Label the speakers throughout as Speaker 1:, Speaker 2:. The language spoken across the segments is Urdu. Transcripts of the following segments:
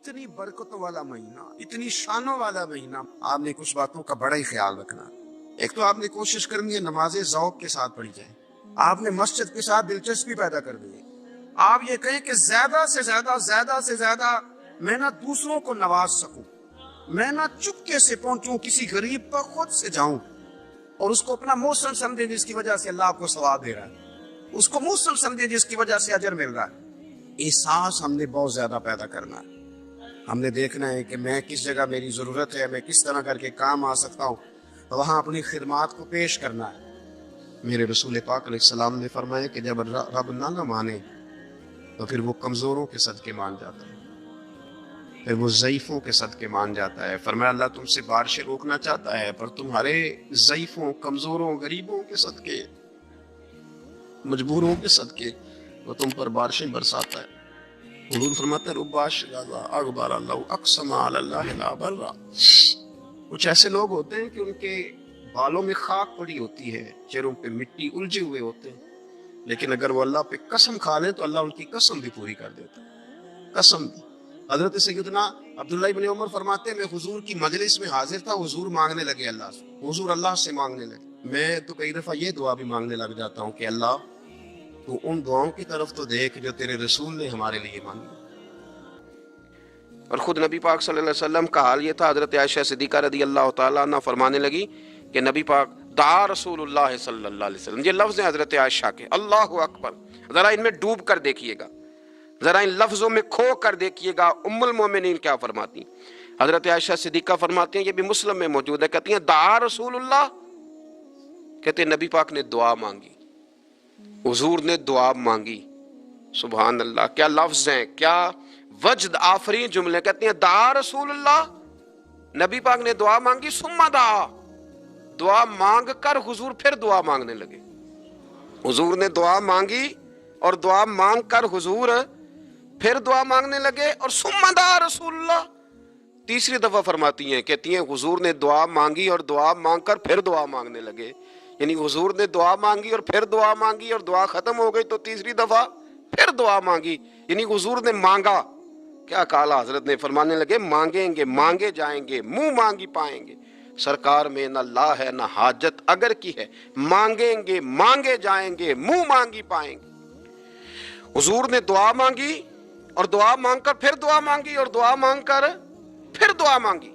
Speaker 1: اتنی برکتوں والا مہینہ، اتنی شانوں والا مہینہ، آپ نے کچھ باتوں کا بڑا ہی خیال رکھنا۔ ایک تو آپ نے کوشش کرنی ہے نمازیں ذوق کے ساتھ پڑھی جائیں، آپ نے مسجد کے ساتھ دلچسپی پیدا کر دی ہے۔ آپ یہ کہیں کہ زیادہ سے زیادہ میں نہ دوسروں کو نواز سکوں، میں نہ چپکے سے پہنچوں کسی غریب پر، خود سے جاؤں اور اس کو اپنا محسن سمجھے جس کی وجہ سے اللہ آپ کو ثواب دے رہا ہے، اس کو محسن سمجھے جس کی وجہ سے اجر مل رہا ہے۔ احساس ہم نے بہت زیادہ پیدا کرنا ہے۔ ہم نے دیکھنا ہے کہ میں کس جگہ میری ضرورت ہے، میں کس طرح کر کے کام آ سکتا ہوں، وہاں اپنی خدمات کو پیش کرنا ہے۔ میرے رسول پاک علیہ السلام نے فرمایا کہ جب رب نہ مانے تو پھر وہ کمزوروں کے صدقے مان جاتا ہے، پھر وہ ضعیفوں کے صدقے مان جاتا ہے۔ فرمایا اللہ تم سے بارشیں روکنا چاہتا ہے، پر تمہارے ضعیفوں، کمزوروں، غریبوں کے صدقے، مجبوروں کے صدقے وہ تم پر بارشیں برساتا ہے۔ حضور فرماتے ہیں رب عاشق اغبار اللہ اقسم علی اللہ لا برا۔ کچھ ایسے لوگ ہوتے ہیں کہ ان کے بالوں میں خاک پڑی ہوتی ہے، چہروں پہ مٹی الجھے ہوئے ہوتے ہیں، لیکن اگر وہ اللہ پہ قسم کھا لیں تو اللہ ان کی قسم بھی پوری کر دیتا ہے، قسم بھی۔ حضرت سیدنا عبداللہ ابن عمر فرماتے ہیں میں حضور کی مجلس میں حاضر تھا، حضور مانگنے لگے اللہ سے، حضور اللہ سے مانگنے لگے۔ میں تو کئی دفعہ یہ دعا بھی مانگنے لگ جاتا ہوں کہ اللہ تو ان دعاؤں کی طرف تو دیکھ جو تیرے رسول نے ہمارے لیے مانگی۔ اور خود نبی پاک صلی اللہ علیہ وسلم کا حال یہ تھا، حضرت عائشہ صدیقہ رضی اللہ تعالیٰ عنہ فرمانے لگی کہ نبی پاک دعا رسول اللہ صلی اللہ علیہ وسلم، یہ لفظ ہیں حضرت عائشہ کے، اللہ اکبر، ذرا ان میں ڈوب کر دیکھیے گا، ذرا ان لفظوں میں کھو کر دیکھیے گا ام المومنین کیا فرماتی ہیں۔ حضرت عائشہ صدیقہ فرماتی ہیں، یہ بھی مسلم میں موجود ہے، کہتی ہیں دعا رسول اللہ، کہتے ہیں نبی پاک نے دعا مانگی، حضور نے دعا مانگی۔ سبحان اللہ، کیا لفظ ہیں، کیا وجد آفرین جملے۔ کہتی ہیں دعا رسول اللہ، نبی پاک نے دعا مانگی، ثم دعا، دعا مانگ کر حضور پھر دعا مانگنے لگے۔ حضور نے دعا مانگی اور دعا مانگ کر حضور پھر دعا مانگنے لگے، اور ثم دعا رسول اللہ تیسری دفعہ فرماتی ہیں، کہتی ہیں حضور نے دعا مانگی اور دعا مانگ کر پھر دعا مانگنے لگے، یعنی حضور نے دعا مانگی اور پھر دعا مانگی اور دعا ختم ہو گئی تو تیسری دفعہ پھر دعا مانگی، یعنی حضور نے مانگا۔ کیا کالا حضرت نے فرمانے لگے مانگیں گے مانگے جائیں گے، منہ مانگی پائیں گے، سرکار میں نہ لا ہے نہ حاجت اگر کی ہے، مانگیں گے مانگے جائیں گے، منہ مانگی پائیں گے۔ حضور نے دعا مانگی اور دعا مانگ کر پھر دعا مانگی اور دعا مانگ کر پھر دعا مانگی،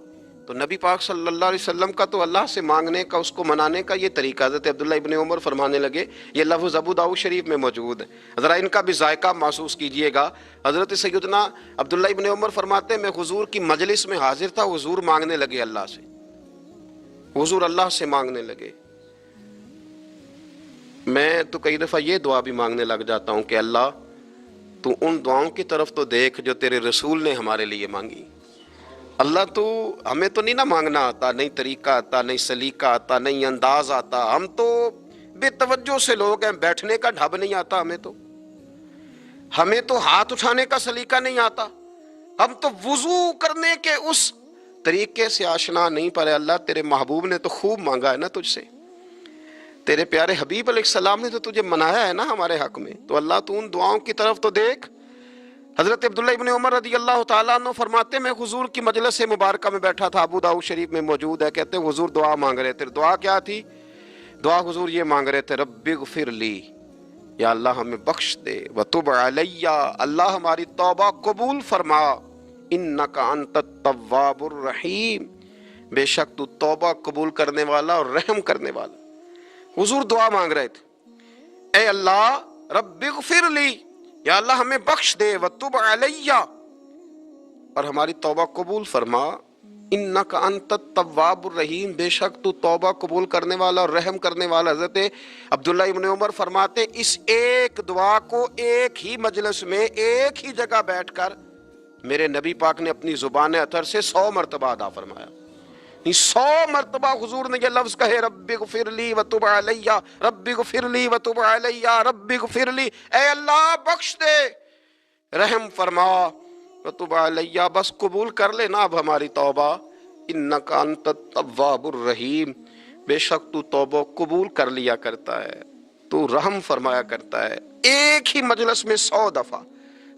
Speaker 1: تو نبی پاک صلی اللہ علیہ وسلم کا تو اللہ سے مانگنے کا، اس کو منانے کا یہ طریقہ۔ حضرت عبداللہ ابن عمر فرمانے لگے، یہ لفظ ابو داؤد شریف میں موجود ہے، ذرا ان کا بھی ذائقہ محسوس کیجئے گا۔ حضرت سیدنا عبداللہ ابن عمر فرماتے ہیں میں حضور کی مجلس میں حاضر تھا، حضور مانگنے لگے اللہ سے، حضور اللہ سے مانگنے لگے۔ میں تو کئی دفعہ یہ دعا بھی مانگنے لگ جاتا ہوں کہ اللہ تو ان دعاؤں کی طرف تو دیکھ جو تیرے رسول نے ہمارے لیے مانگی۔ اللہ تو ہمیں تو نہیں نہ مانگنا آتا، نہیں طریقہ آتا، نہیں سلیقہ آتا، نہیں انداز آتا، ہم تو بے توجہ سے لوگ ہیں، بیٹھنے کا ڈھب نہیں آتا ہمیں تو ہاتھ اٹھانے کا سلیقہ نہیں آتا، ہم تو وضو کرنے کے اس طریقے سے آشنا نہیں، پر اللہ تیرے محبوب نے تو خوب مانگا ہے نا تجھ سے، تیرے پیارے حبیب علیہ السلام نے تو تجھے منایا ہے نا ہمارے حق میں، تو اللہ تو ان دعاؤں کی طرف تو دیکھ۔ حضرت عبداللہ ابن عمر رضی اللہ تعالیٰ عنہ فرماتے میں حضور کی مجلس مبارکہ میں بیٹھا تھا، ابو داؤد شریف میں موجود ہے، کہتے ہیں حضور دعا مانگ رہے تھے۔ دعا کیا تھی؟ دعا حضور یہ مانگ رہے تھے رب اغفر لی، یا اللہ ہمیں بخش دے، وتب علیہ، اللہ ہماری توبہ قبول فرما، انک انت التواب الرحیم، بے شک تو توبہ قبول کرنے والا اور رحم کرنے والا۔ حضور دعا مانگ رہے تھے، اے اللہ رب اغفر لی، یا اللہ ہمیں بخش دے، وتب علیہ، اور ہماری توبہ قبول فرما، انک انت التواب الرحیم، بے شک تو توبہ قبول کرنے والا اور رحم کرنے والا۔ حضرت عبداللہ ابن عمر فرماتے اس ایک دعا کو ایک ہی مجلس میں ایک ہی جگہ بیٹھ کر میرے نبی پاک نے اپنی زبان اطہر سے 100 مرتبہ ادا فرمایا، 100 مرتبہ حضور نے یہ لفظ کہے رب اغفر لی وتب علیہ، رب اغفر لی وتب علیہ، رب اغفر لی، اے اللہ بخش دے، رحم فرما، وتب علیہ، بس قبول کر لینا اب ہماری توبہ، انک انت التواب الرحیم، بے شک تو توبہ قبول کر لیا کرتا ہے، تو رحم فرمایا کرتا ہے۔ ایک ہی مجلس میں 100 دفعہ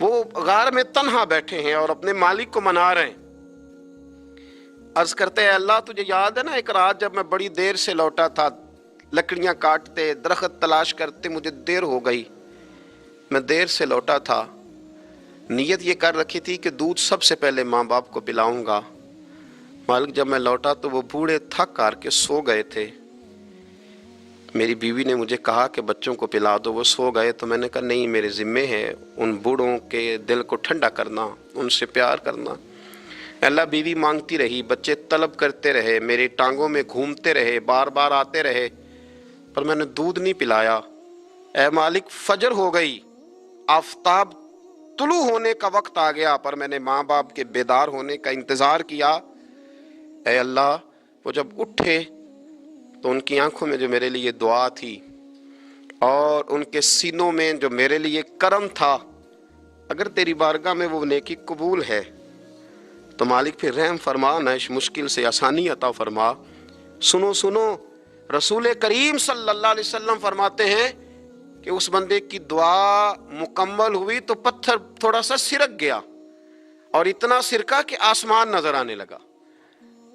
Speaker 1: وہ غار میں تنہا بیٹھے ہیں اور اپنے مالک کو منا رہے ہیں. عرض کرتے ہیں اللہ تجھے یاد ہے نا ایک رات جب میں بڑی دیر سے لوٹا تھا, لکڑیاں کاٹتے درخت تلاش کرتے مجھے دیر ہو گئی, میں دیر سے لوٹا تھا, نیت یہ کر رکھی تھی کہ دودھ سب سے پہلے ماں باپ کو پلاؤں گا. مالک جب میں لوٹا تو وہ بوڑھے تھک کر کے سو گئے تھے. میری بیوی نے مجھے کہا کہ بچوں کو پلا دو, وہ سو گئے. تو میں نے کہا نہیں, میرے ذمے ہے ان بوڑھوں کے دل کو ٹھنڈا کرنا, ان سے پیار کرنا. اللہ بیوی مانگتی رہی, بچے طلب کرتے رہے, میری ٹانگوں میں گھومتے رہے, بار بار آتے رہے, پر میں نے دودھ نہیں پلایا. اے مالک فجر ہو گئی, آفتاب طلوع ہونے کا وقت آ گیا, پر میں نے ماں باپ کے بیدار ہونے کا انتظار کیا. اے اللہ وہ جب اٹھے تو ان کی آنکھوں میں جو میرے لیے دعا تھی اور ان کے سینوں میں جو میرے لیے کرم تھا, اگر تیری بارگاہ میں وہ نیکی قبول ہے تو مالک پھر رحم فرما, نہ اس مشکل سے آسانی عطا فرما. سنو سنو, رسول کریم صلی اللہ علیہ وسلم فرماتے ہیں کہ اس بندے کی دعا مکمل ہوئی تو پتھر تھوڑا سا سرک گیا, اور اتنا سرکا کہ آسمان نظر آنے لگا.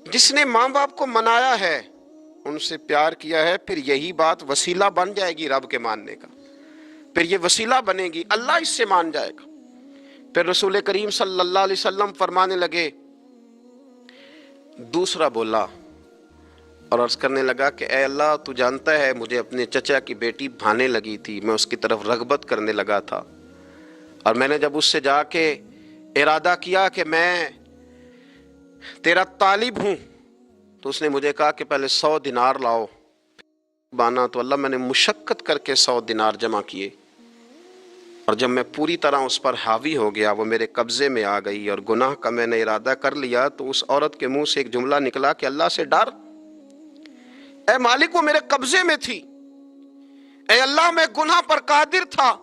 Speaker 1: جس نے ماں باپ کو منایا ہے, ان سے پیار کیا ہے, پھر یہی بات وسیلہ بن جائے گی رب کے ماننے کا, پھر یہ وسیلہ بنے گی, اللہ اس سے مان جائے گا. پھر رسول کریم صلی اللہ علیہ وسلم فرمانے لگے, دوسرا بولا اور عرض کرنے لگا کہ اے اللہ تو جانتا ہے مجھے اپنے چچا کی بیٹی بھانے لگی تھی, میں اس کی طرف رغبت کرنے لگا تھا, اور میں نے جب اس سے جا کے ارادہ کیا کہ میں تیرا طالب ہوں, تو اس نے مجھے کہا کہ پہلے 100 دینار لاؤ بانا. تو اللہ میں نے مشقت کر کے 100 دینار جمع کیے, اور جب میں پوری طرح اس پر حاوی ہو گیا, وہ میرے قبضے میں آ گئی اور گناہ کا میں نے ارادہ کر لیا, تو اس عورت کے منہ سے ایک جملہ نکلا کہ اللہ سے ڈر. اے مالک وہ میرے قبضے میں تھی, اے اللہ میں گناہ پر قادر تھا,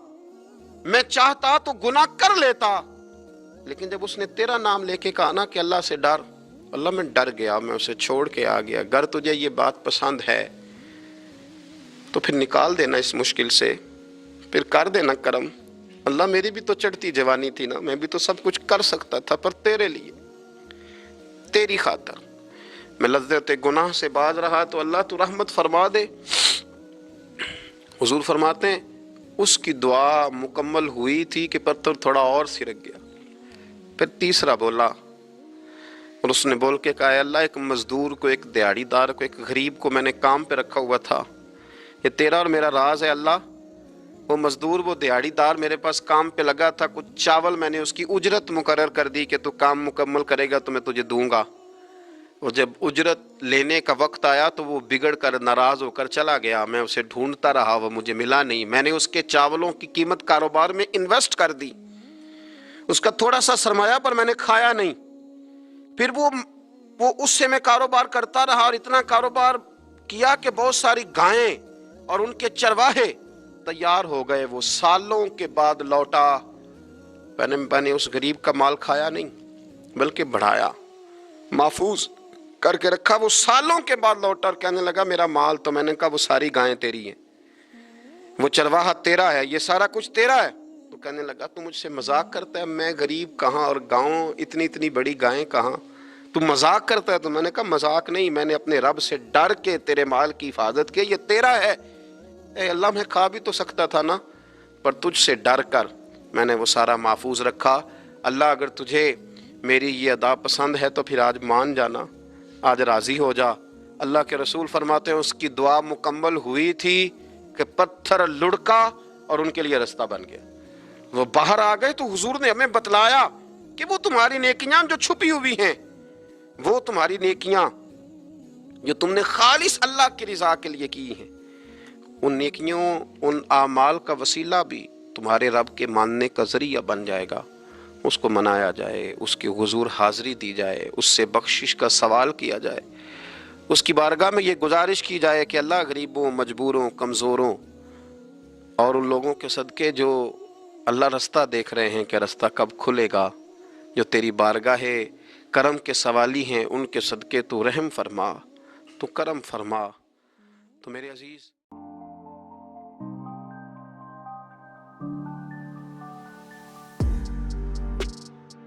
Speaker 1: میں چاہتا تو گناہ کر لیتا, لیکن جب اس نے تیرا نام لے کے کہا نا کہ اللہ سے ڈر, اللہ میں ڈر گیا, میں اسے چھوڑ کے آ گیا. اگر تجھے یہ بات پسند ہے تو پھر نکال دینا اس مشکل سے, پھر کر دینا کرم. اللہ میری بھی تو چڑھتی جوانی تھی نا, میں بھی تو سب کچھ کر سکتا تھا, پر تیرے لیے تیری خاطر میں لذت گناہ سے باز رہا, تو اللہ تو رحمت فرما دے. حضور فرماتے ہیں اس کی دعا مکمل ہوئی تھی کہ پتھر تھوڑا اور سرک گیا. پھر تیسرا بولا, اور اس نے بول کے کہا اے اللہ ایک مزدور کو, ایک دیہڑی دار کو, ایک غریب کو میں نے کام پہ رکھا ہوا تھا, یہ تیرا اور میرا راز ہے اللہ. وہ مزدور, وہ دیہڑی دار میرے پاس کام پہ لگا تھا, کچھ چاول میں نے اس کی اجرت مقرر کر دی کہ تو کام مکمل کرے گا تو میں تجھے دوں گا. اور جب اجرت لینے کا وقت آیا تو وہ بگڑ کر ناراض ہو کر چلا گیا. میں اسے ڈھونڈتا رہا, وہ مجھے ملا نہیں. میں نے اس کے چاولوں کی قیمت کاروبار میں انویسٹ کر دی, اس کا تھوڑا سا سرمایہ, پر میں نے کھایا نہیں. پھر وہ اس سے میں کاروبار کرتا رہا, اور اتنا کاروبار کیا کہ بہت ساری گائیں اور ان کے چرواہے تیار ہو گئے. وہ سالوں کے بعد لوٹا, میں نے اس غریب کا مال کھایا نہیں بلکہ بڑھایا, محفوظ کر کے رکھا. وہ سالوں کے بعد لوٹا اور کہنے لگا میرا مال, تو میں نے کہا وہ ساری گائیں تیری ہیں, وہ چرواہا تیرا ہے, یہ سارا کچھ تیرا ہے. تو کہنے لگا تو مجھ سے مذاق کرتا ہے, میں غریب کہاں اور گاؤں اتنی بڑی گائیں کہاں, تو مذاق کرتا ہے. تو میں نے کہا مذاق نہیں, میں نے اپنے رب سے ڈر کے تیرے مال کی حفاظت کی, یہ تیرا ہے. اے اللہ میں کھا بھی تو سکتا تھا نا, پر تجھ سے ڈر کر میں نے وہ سارا محفوظ رکھا. اللہ اگر تجھے میری یہ ادا پسند ہے تو پھر آج مان جانا, آج راضی ہو جا. اللہ کے رسول فرماتے ہیں اس کی دعا مکمل ہوئی تھی کہ پتھر لڑکا اور ان کے لیے رستہ بن گیا. وہ باہر آ گئے تو حضور نے ہمیں بتلایا کہ وہ تمہاری نیکیاں جو چھپی ہوئی ہیں, وہ تمہاری نیکیاں جو تم نے خالص اللہ کی رضا کے لیے کی ہیں, ان نیکیوں ان اعمال کا وسیلہ بھی تمہارے رب کے ماننے کا ذریعہ بن جائے گا. اس کو منایا جائے, اس کے حضور حاضری دی جائے, اس سے بخشش کا سوال کیا جائے, اس کی بارگاہ میں یہ گزارش کی جائے کہ اللہ غریبوں, مجبوروں, کمزوروں اور ان لوگوں کے صدقے جو اللہ رستہ دیکھ رہے ہیں کہ رستہ کب کھلے گا, جو تیری بارگاہ کرم کے سوالی ہیں, ان کے صدقے تو رحم فرما, تو کرم فرما. تو میرے عزیز